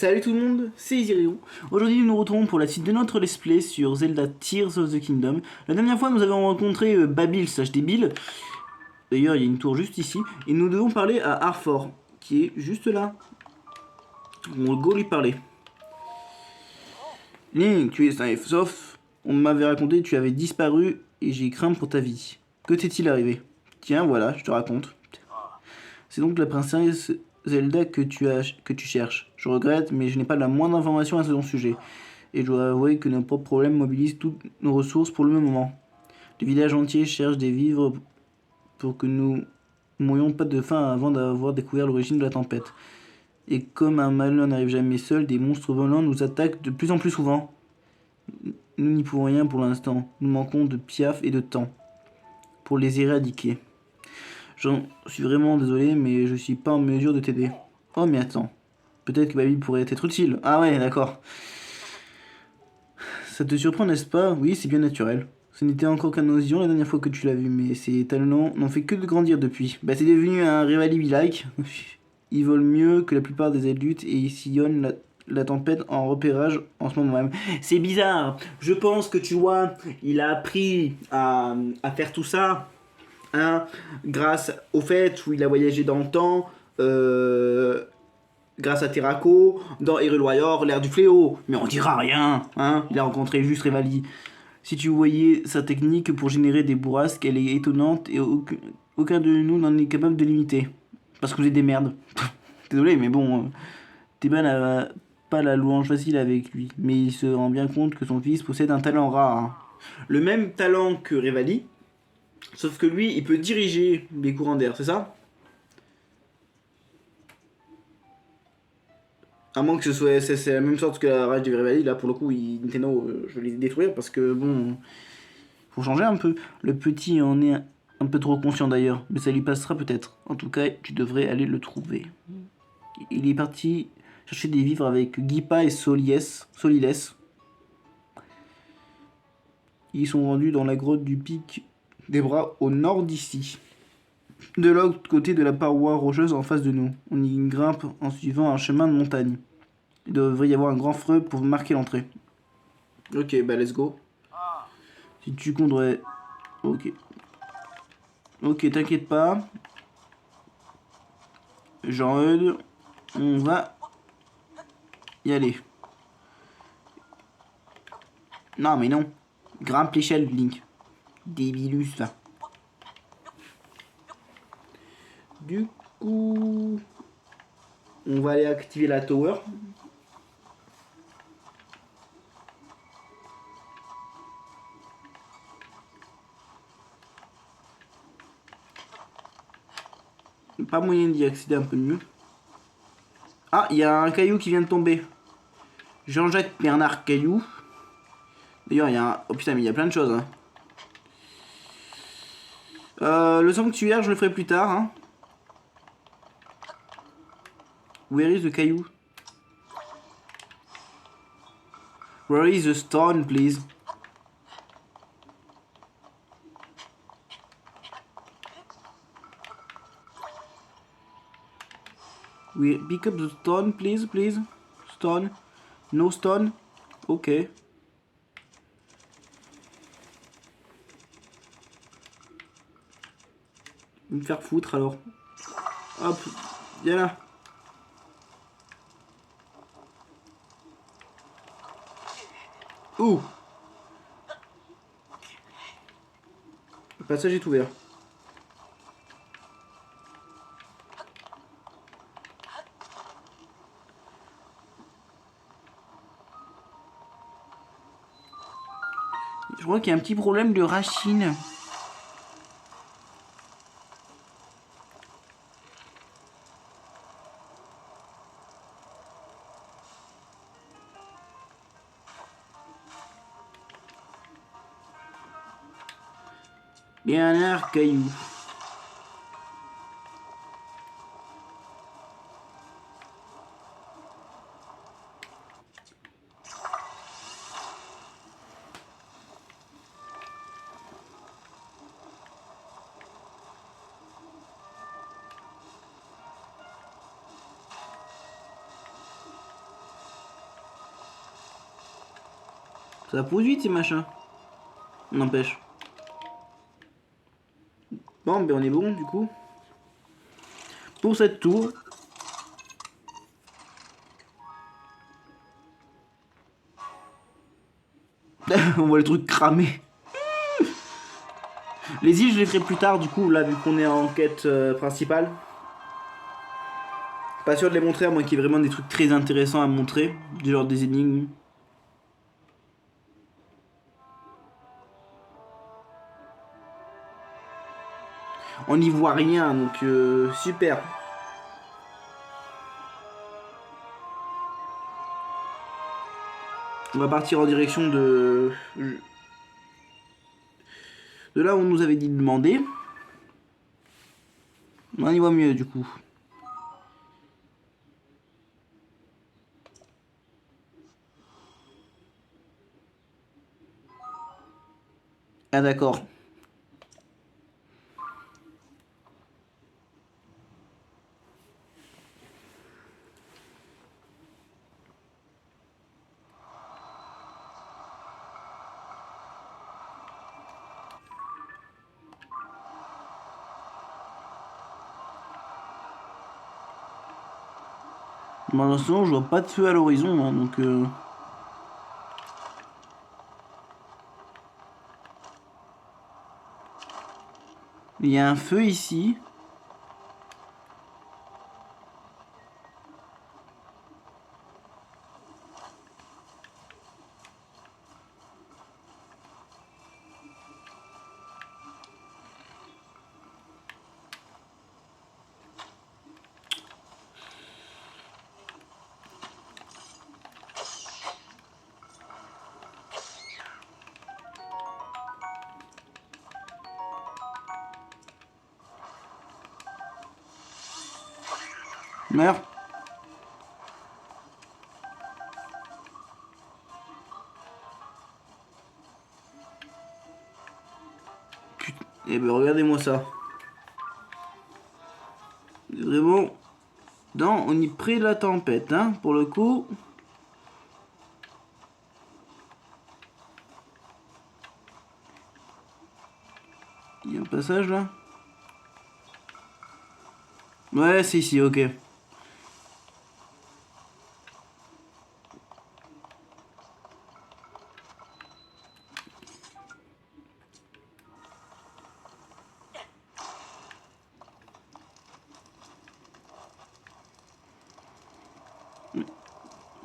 Salut tout le monde, c'est Isirion. Aujourd'hui nous nous retrouvons pour la suite de notre let's play sur Zelda Tears of the Kingdom. La dernière fois nous avons rencontré Babil slash Débil. D'ailleurs il y a une tour juste ici. Et nous devons parler à Arfor, qui est juste là. On va go lui parler. Link, tu es safe, sauf on m'avait raconté que tu avais disparu et j'ai craint pour ta vie. Que t'est-il arrivé? Tiens voilà, je te raconte. C'est donc la princesse Zelda que tu cherches. Je regrette, mais je n'ai pas la moindre information à ce sujet. Et je dois avouer que nos propres problèmes mobilisent toutes nos ressources pour le moment. Le village entier cherche des vivres pour que nous mourions pas de faim avant d'avoir découvert l'origine de la tempête. Et comme un malheur n'arrive jamais seul, des monstres volants nous attaquent de plus en plus souvent. Nous n'y pouvons rien pour l'instant. Nous manquons de piaf et de temps pour les éradiquer. J'en suis vraiment désolé, mais je suis pas en mesure de t'aider. Oh, mais attends. Peut-être que Baby pourrait être utile. Ah ouais, d'accord. Ça te surprend, n'est-ce pas? Oui, c'est bien naturel. Ce n'était encore qu'un osion la dernière fois que tu l'as vu, mais ses talents n'ont fait que de grandir depuis. Bah, c'est devenu un Revali be-like. Il vole mieux que la plupart des adultes et il sillonne la tempête en repérage en ce moment même. C'est bizarre. Je pense que tu vois, il a appris à faire tout ça. Hein, grâce au fait où il a voyagé dans le temps, grâce à Terraco, dans Hyrule Warrior, l'ère du fléau. Mais on dira rien, hein, il a rencontré juste Revali. Si tu voyais sa technique pour générer des bourrasques, elle est étonnante et aucun de nous n'en est capable de l'imiter. Parce que vous êtes des merdes. Désolé, mais bon, Teba n'a pas la louange facile avec lui, mais il se rend bien compte que son fils possède un talent rare. Hein. Le même talent que Revali, sauf que lui, il peut diriger les courants d'air, c'est ça? À moins que ce soit c'est la même sorte que la rage de Revali, là pour le coup, Nintendo, je vais les détruire parce que bon, faut changer un peu. Le petit en est un peu trop conscient d'ailleurs, mais ça lui passera peut-être. En tout cas, tu devrais aller le trouver. Il est parti chercher des vivres avec Gipa et Soliles. Ils sont rendus dans la grotte du pic des bras au nord d'ici. De l'autre côté de la paroi rocheuse en face de nous. On y grimpe en suivant un chemin de montagne. Il devrait y avoir un grand feu pour marquer l'entrée. Ok, bah let's go. Si tu compterais... Ok. Ok, t'inquiète pas. Jean-Eudes, on va y aller. Non, mais non. Grimpe l'échelle, Link. Débilus, va. Du coup... On va aller activer la tower. Pas moyen d'y accéder un peu mieux. Ah, il y a un caillou qui vient de tomber. Jean-Jacques Bernard Caillou. D'ailleurs, il y a un... Oh putain, mais il y a plein de choses. Hein. Le sanctuaire, je le ferai plus tard. Hein. Where is the caillou? Where is the stone, please? We pick up the stone, please, please. Stone. No stone. Ok. Me faire foutre alors. Hop, viens là. Ouh. Le passage est ouvert. Je crois qu'il y a un petit problème de racine. Bernard Caillou. Ça pousse vite ces machins. N'empêche. Bon, ben on est bon du coup. Pour cette tour. On voit le truc cramer. Les îles, je les ferai plus tard, du coup, là, vu qu'on est en quête principale. Pas sûr de les montrer, à moins qu'il y ait vraiment des trucs très intéressants à montrer. Du genre des énigmes. On n'y voit rien, donc super. On va partir en direction de là où on nous avait dit de demander. On y voit mieux du coup. Ah d'accord. Pour l'instant, je vois pas de feu à l'horizon, hein, donc... Il y a un feu ici. Meurs. Putain. Eh ben regardez-moi ça. Vraiment... Non, on est près de la tempête, hein, pour le coup. Il y a un passage là. Ouais, c'est ici, ok.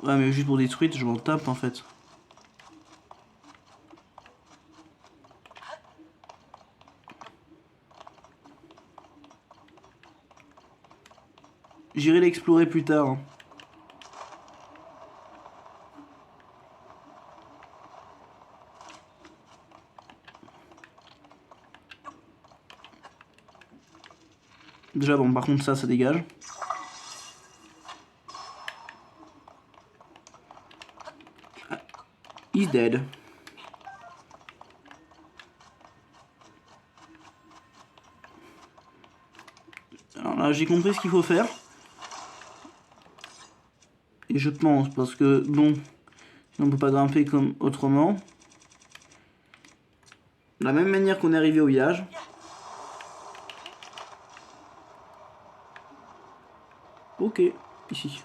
Ouais, mais juste pour des truites, je m'en tape en fait. J'irai l'explorer plus tard. Hein. Déjà, bon, par contre, ça dégage. He's dead. Alors là, j'ai compris ce qu'il faut faire. Et je pense, parce que, bon, on peut pas grimper comme autrement. De la même manière qu'on est arrivé au village. Ok, ici.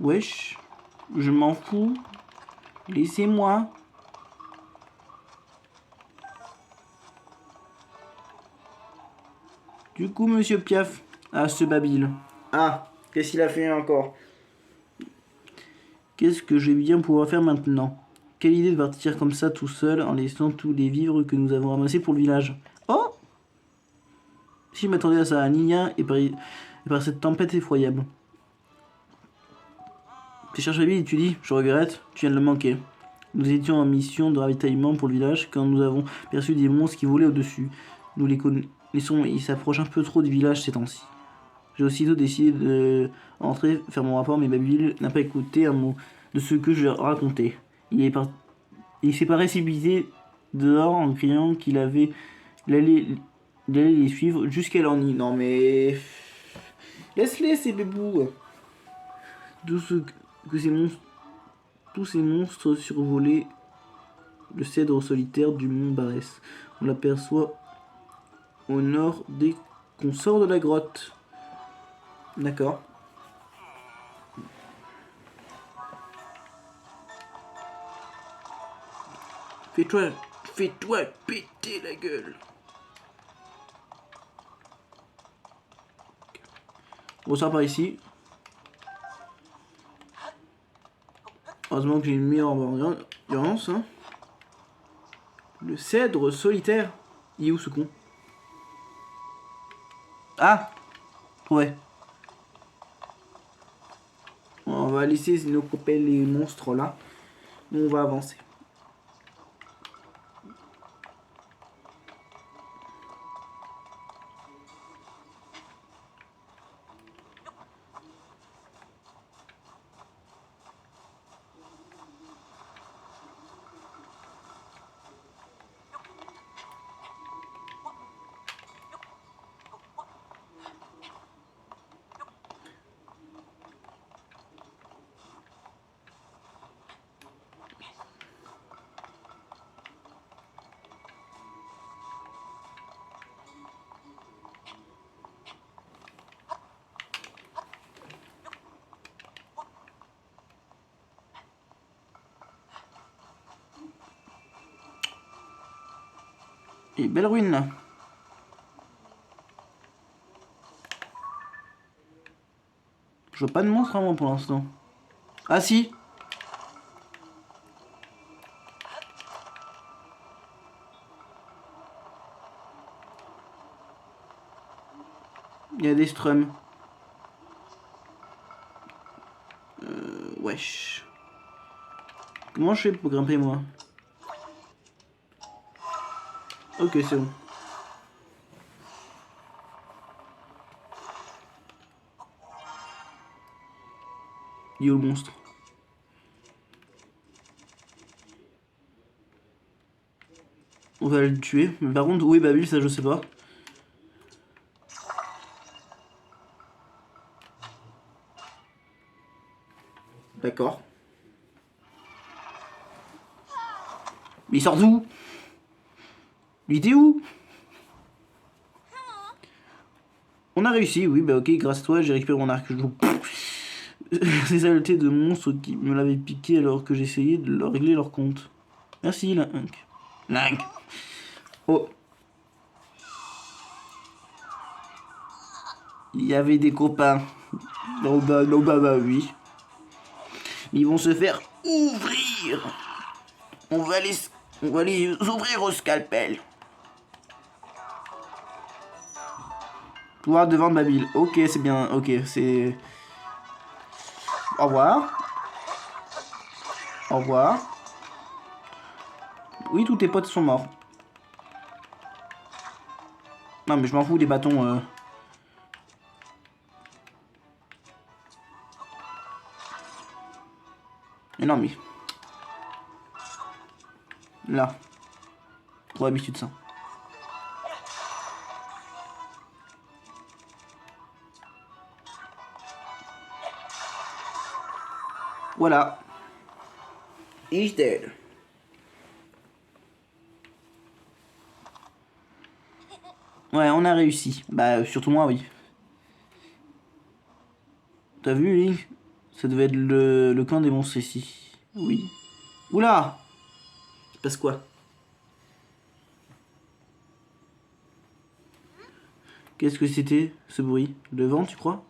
Wesh, je m'en fous. Laissez-moi. Du coup, monsieur Piaf. Ah, ce Babil. Ah, qu'est-ce qu'il a fait encore? Qu'est-ce que je vais bien pouvoir faire maintenant? Quelle idée de partir comme ça tout seul en laissant tous les vivres que nous avons ramassés pour le village. Oh! Si je m'attendais à ça, à Nina et par cette tempête effroyable. Tu cherches la vie et tu dis, je regrette, tu viens de le manquer. Nous étions en mission de ravitaillement pour le village quand nous avons perçu des monstres qui volaient au-dessus. Nous les connaissons et ils s'approchent un peu trop du village ces temps-ci. J'ai aussitôt décidé de rentrer, faire mon rapport, mais Babil n'a pas écouté un mot de ce que je lui racontais. Il est parti Il s'est pas précipité dehors en criant il allait, il allait les suivre jusqu'à leur nid. Non mais... Laisse-les ces bébous. Tout ce que ces monstres... Tous ces monstres survolaient le cèdre solitaire du mont Barès. On l'aperçoit au nord dès qu'on sort de la grotte. D'accord. Fais-toi péter la gueule. On sort par ici. Heureusement que j'ai une meilleure endurance. Hein. Le cèdre solitaire. Il est où ce con? Ah! Ouais. On va laisser nos copains les monstres là. On va avancer. Et belle ruine là. Je vois pas de monstre avant pour l'instant. Ah si! Il y a des strums. Wesh. Comment je fais pour grimper moi? Ok, c'est bon. Il est où le monstre? On va le tuer. Mais par contre, où est Babil? Ça, je sais pas. D'accord. Mais il sort d'où? Il était où? On a réussi, oui, bah ok, grâce à toi, j'ai récupéré mon arc. Ces saletés de monstres qui me l'avaient piqué alors que j'essayais de leur régler leur compte. Merci, Link. Link. Oh. Il y avait des copains. Non, bah, oui. Ils vont se faire ouvrir. On va les ouvrir au scalpel. Pouvoir devant Babil. Ok, c'est bien. Ok, c'est... Au revoir. Au revoir. Oui, tous tes potes sont morts. Non, mais je m'en fous des bâtons. Mais non, mais... Là. Trop habitué de ça. Voilà. He's dead. Ouais, on a réussi. Bah, surtout moi, oui. T'as vu, Link? Ça devait être le camp des monstres ici. Oui. Oula! Il se passe quoi? Qu'est-ce que c'était, ce bruit? Le vent, tu crois?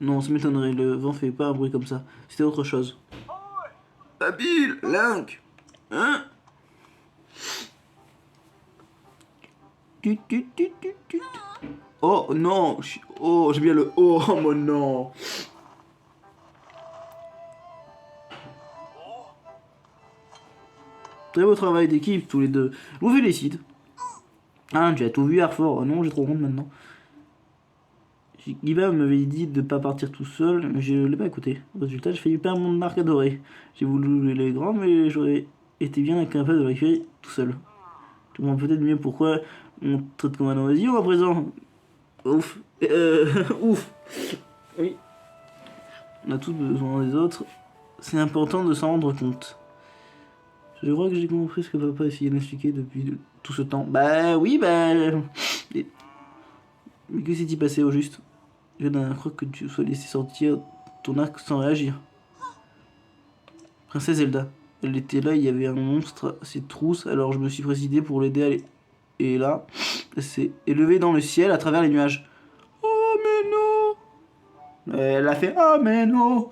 Non, ça m'étonnerait. Le vent fait pas un bruit comme ça. C'était autre chose. Babil! Link! Hein? Tut. Oh non! Oh, j'aime bien le oh, oh mon non! Très beau travail d'équipe, tous les deux. Je vous félicite. Ah, tu as tout vu, Arfort. Oh non, j'ai trop honte maintenant. Giba m'avait dit de pas partir tout seul, mais je l'ai pas écouté. Résultat, j'ai failli perdre mon arc adoré. J'ai voulu les grands, mais j'aurais était bien incapable de le récupérer tout seul. Tu comprends peut-être mieux pourquoi on te traite comme un oisillon à présent. Ouf. Ouf. Oui. On a tous besoin des autres. C'est important de s'en rendre compte. Je crois que j'ai compris ce que papa essayait d'expliquer depuis tout ce temps. Bah oui, bah... Mais que s'est-il passé au juste? Je ne crois que tu sois laissé sortir ton arc sans réagir. Princesse Zelda. Elle était là, il y avait un monstre à ses trousses, alors je me suis précipité pour l'aider à aller. Et là, elle s'est élevée dans le ciel à travers les nuages. Oh mais non! Elle a fait oh mais non!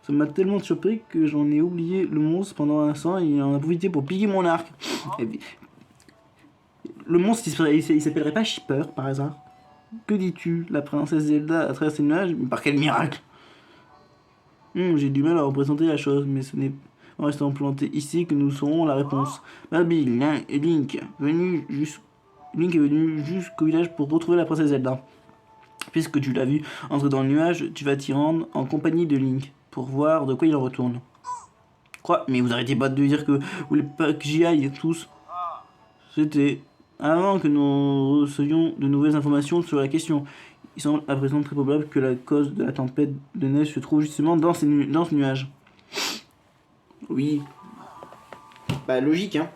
Ça m'a tellement surpris que j'en ai oublié le monstre pendant un instant et il en a profité pour piquer mon arc. Le monstre il s'appellerait pas Shipper par hasard? Que dis-tu? La princesse Zelda a traversé les nuages, mais par quel miracle? J'ai du mal à représenter la chose, mais ce n'est en restant planté ici que nous saurons la réponse. Baby, Link est venu jusqu'au village pour retrouver la princesse Zelda. Puisque tu l'as vu entrer dans le nuage, tu vas t'y rendre en compagnie de Link pour voir de quoi il en retourne. Quoi? Mais vous arrêtez pas de dire que vous voulez pas que j'y aille tous? C'était avant que nous recevions de nouvelles informations sur la question. Il semble à présent très probable que la cause de la tempête de neige se trouve justement dans ce nuage. Oui. Bah logique, hein.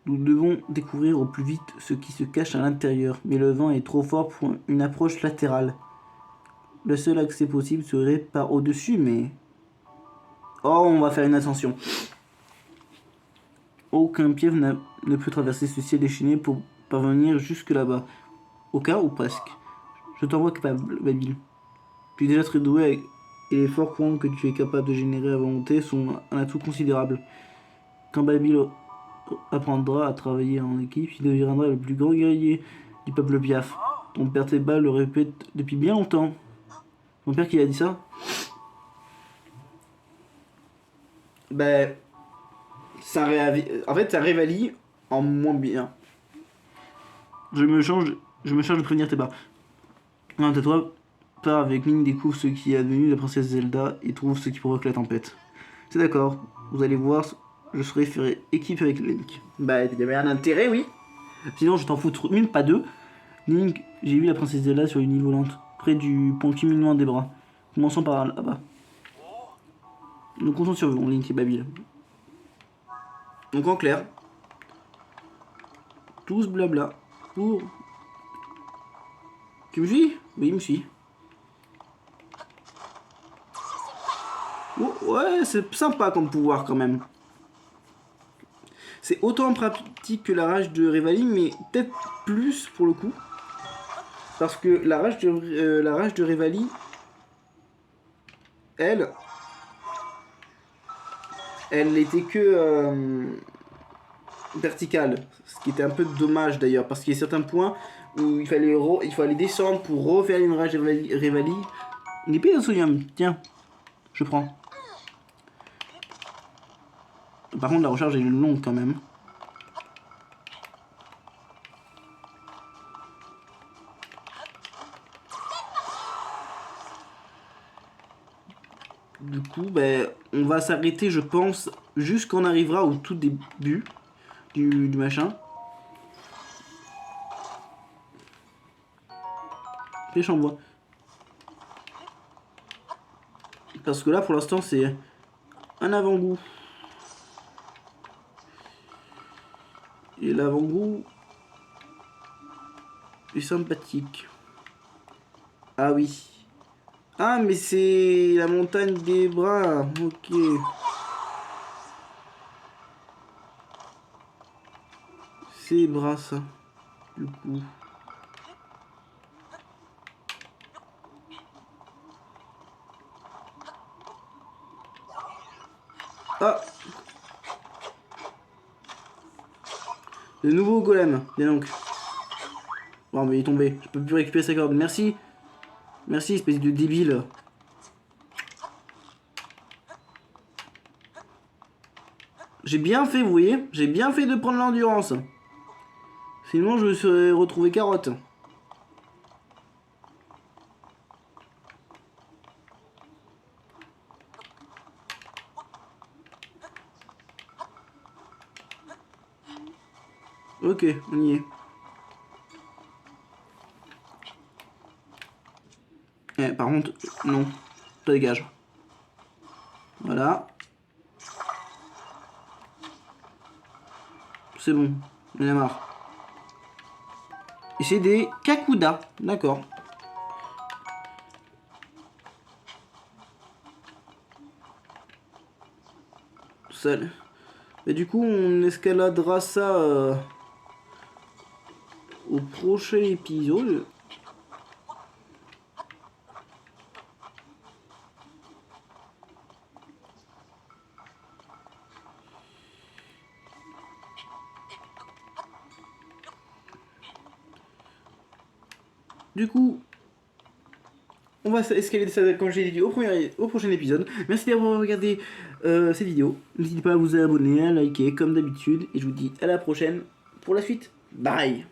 Nous devons découvrir au plus vite ce qui se cache à l'intérieur, mais le vent est trop fort pour une approche latérale. Le seul accès possible serait par au-dessus, mais... Oh, on va faire une ascension. Aucun piège ne peut traverser ce ciel déchaîné pour parvenir jusque là-bas. Au cas ou presque. Je t'envoie capable, Babil. Tu es déjà très doué et les forts courants que tu es capable de générer à volonté sont un atout considérable. Quand Babil apprendra à travailler en équipe, il deviendra le plus grand guerrier du peuple Piaf. Ton père Teba le répète depuis bien longtemps. Mon père qui a dit ça? Ben, en fait, ça révalide en moins bien. Je me charge de prévenir Teba. Quant à toi, pars avec Link, découvre ce qui est advenu de la princesse Zelda et trouve ce qui provoque la tempête. C'est d'accord, vous allez voir, je serai faire équipe avec Link. Bah, il y avait un intérêt, oui. Sinon, je t'en foutre une, pas deux. Link, j'ai vu la princesse Zelda sur une île volante, près du pont culminant des bras. Commençons par là-bas. Nous comptons sur vous, Link et Babil. Donc en clair, tous blabla pour... Tu me suis? Oui, il me suit. Oh, ouais, c'est sympa comme pouvoir quand même. C'est autant pratique que la rage de Revali, mais peut-être plus pour le coup. Parce que la rage de Revali, elle était que verticale. Ce qui était un peu dommage d'ailleurs, parce qu'il y a certains points où il fallait descendre pour refaire une rage de Revali. Une épée de sodium, tiens, je prends. Par contre, la recharge est longue quand même. Du coup, ben, on va s'arrêter, je pense, jusqu'on arrivera au tout début du machin. Pêche en bois. Parce que là, pour l'instant, c'est un avant-goût. Et l'avant-goût est sympathique. Ah oui. Ah, mais c'est la montagne des bras. Ok. C'est bras, ça. Du coup. Ah! Le nouveau golem. Bien donc. Bon, mais il est tombé. Je peux plus récupérer sa corde. Merci. Merci, espèce de débile. J'ai bien fait, vous voyez? J'ai bien fait de prendre l'endurance. Sinon, je me serais retrouvé carotte. Ok, on y est. Par contre, non. Toi dégage. Voilà. C'est bon, on en a marre. Et c'est des Kakuda, d'accord. Seul. Et du coup, on escaladera ça au prochain épisode. Du coup, on va escalader ça, comme j'ai dit, au prochain épisode. Merci d'avoir regardé cette vidéo. N'hésitez pas à vous abonner, à liker, comme d'habitude. Et je vous dis à la prochaine pour la suite. Bye!